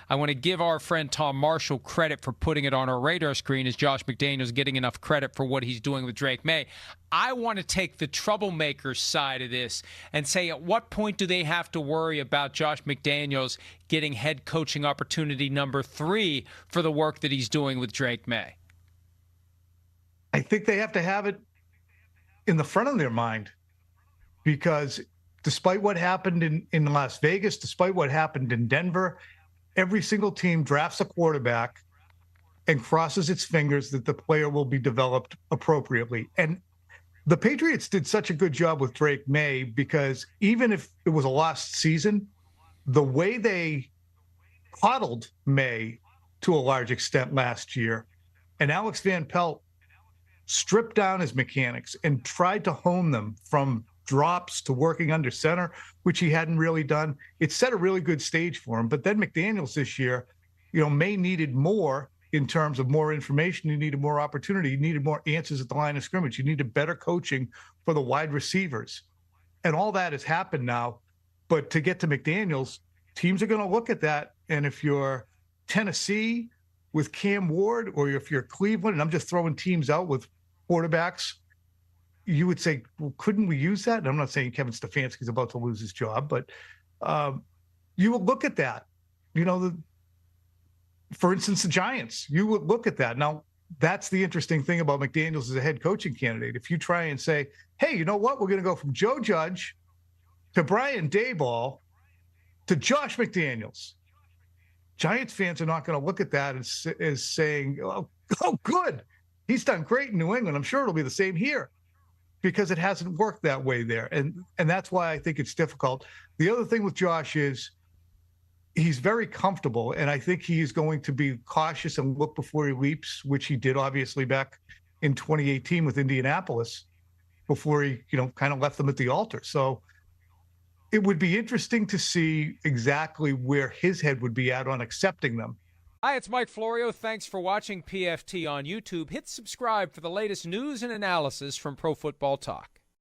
I want to give our friend Tom Marshall credit for putting it on our radar screen. Is Josh McDaniels getting enough credit for what he's doing with Drake Maye? I want to take the troublemakers side of this and say, at what point do they have to worry about Josh McDaniels getting head coaching opportunity number 3 for the work that he's doing with Drake Maye? I think they have to have it in the front of their mind, because despite what happened in Las Vegas, despite what happened in Denver, every single team drafts a quarterback and crosses its fingers that the player will be developed appropriately. And the Patriots did such a good job with Drake Maye, because even if it was a lost season, the way they coddled Maye to a large extent last year, and Alex Van Pelt stripped down his mechanics and tried to hone them from drops to working under center, which he hadn't really done. It set a really good stage for him. But then McDaniels this year, Maye needed more in terms of more information. He needed more opportunity. He needed more answers at the line of scrimmage. He needed better coaching for the wide receivers. And all that has happened now. But to get to McDaniels, teams are going to look at that. And if you're Tennessee with Cam Ward, or if you're Cleveland, and I'm just throwing teams out with quarterbacks, you would say, well, couldn't we use that? And I'm not saying Kevin Stefanski's about to lose his job, but you would look at that. For instance, the Giants, you would look at that. Now, that's the interesting thing about McDaniels as a head coaching candidate. If you try and say, hey, you know what? We're going to go from Joe Judge to Brian Daboll to Josh McDaniels. Giants fans are not going to look at that as saying, oh, good. He's done great in New England. I'm sure it'll be the same here, because it hasn't worked that way there. And that's why I think it's difficult. The other thing with Josh is he's very comfortable, and I think he is going to be cautious and look before he leaps, which he did obviously back in 2018 with Indianapolis before he, kind of left them at the altar. So it would be interesting to see exactly where his head would be at on accepting them. Hi, it's Mike Florio. Thanks for watching PFT on YouTube. Hit subscribe for the latest news and analysis from Pro Football Talk.